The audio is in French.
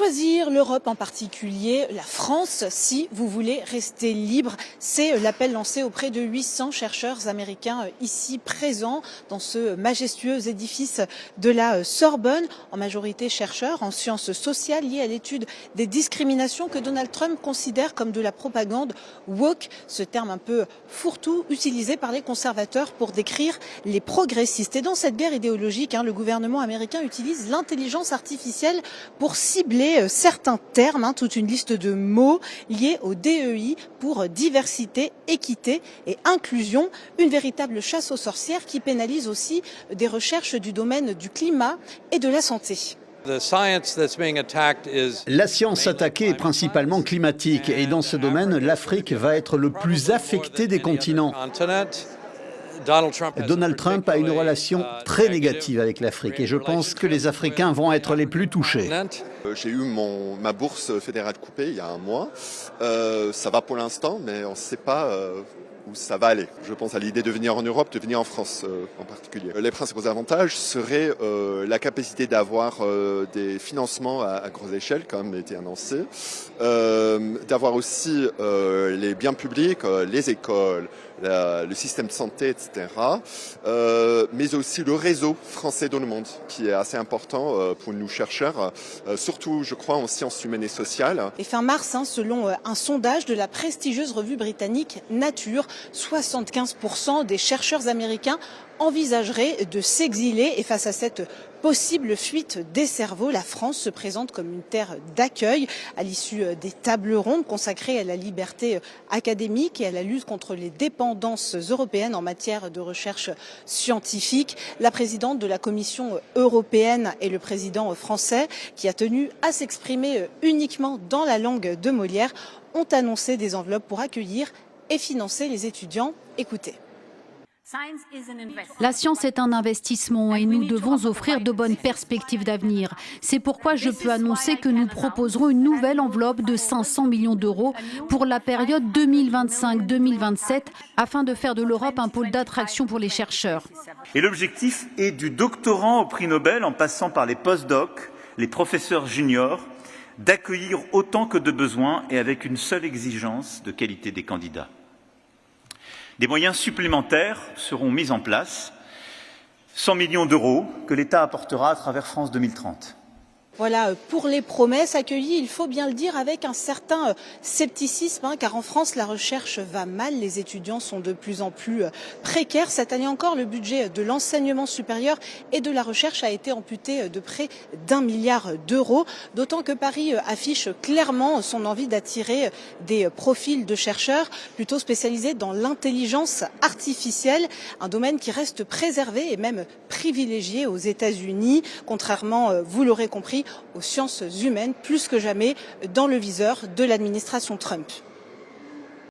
Choisir l'Europe en particulier, la France, si vous voulez rester libre. C'est l'appel lancé auprès de 800 chercheurs américains ici présents dans ce majestueux édifice de la Sorbonne. En majorité chercheurs en sciences sociales liées à l'étude des discriminations que Donald Trump considère comme de la propagande woke. Ce terme un peu fourre-tout utilisé par les conservateurs pour décrire les progressistes. Et dans cette guerre idéologique, le gouvernement américain utilise l'intelligence artificielle pour cibler certains termes, toute une liste de mots liés au DEI pour diversité, équité et inclusion. Une véritable chasse aux sorcières qui pénalise aussi des recherches du domaine du climat et de la santé. La science attaquée est principalement climatique et dans ce domaine, l'Afrique va être le plus affecté des continents. Donald Trump a une relation très négative avec l'Afrique et je pense que les Africains vont être les plus touchés. J'ai eu ma bourse fédérale coupée il y a un mois. Ça va pour l'instant, mais on ne sait pas où ça va aller. Je pense à l'idée de venir en Europe, de venir en France en particulier. Les principaux avantages seraient la capacité d'avoir des financements à grosse échelle, comme a été annoncé, d'avoir aussi les biens publics, les écoles, le système de santé, etc., mais aussi le réseau français dans le monde, qui est assez important pour nous chercheurs, surtout, je crois, en sciences humaines et sociales. Et fin mars, selon un sondage de la prestigieuse revue britannique Nature, 75% des chercheurs américains envisageraient de s'exiler. Et face à cette possible fuite des cerveaux, la France se présente comme une terre d'accueil à l'issue des tables rondes consacrées à la liberté académique et à la lutte contre les dépendances européennes en matière de recherche scientifique. La présidente de la Commission européenne et le président français, qui a tenu à s'exprimer uniquement dans la langue de Molière, ont annoncé des enveloppes pour accueillir et financer les étudiants. Écoutez. La science est un investissement et nous devons offrir de bonnes perspectives d'avenir. C'est pourquoi je peux annoncer que nous proposerons une nouvelle enveloppe de 500 millions d'euros pour la période 2025-2027 afin de faire de l'Europe un pôle d'attraction pour les chercheurs. Et l'objectif est du doctorant au prix Nobel en passant par les post-docs, les professeurs juniors, d'accueillir autant que de besoin et avec une seule exigence de qualité des candidats. Des moyens supplémentaires seront mis en place, 100 millions d'euros que l'État apportera à travers France 2030. Voilà pour les promesses accueillies, il faut bien le dire, avec un certain scepticisme, car en France, la recherche va mal, les étudiants sont de plus en plus précaires. Cette année encore, le budget de l'enseignement supérieur et de la recherche a été amputé de près d'1 milliard d'euros, d'autant que Paris affiche clairement son envie d'attirer des profils de chercheurs plutôt spécialisés dans l'intelligence artificielle, un domaine qui reste préservé et même privilégié aux États-Unis, contrairement, vous l'aurez compris, aux sciences humaines, plus que jamais dans le viseur de l'administration Trump.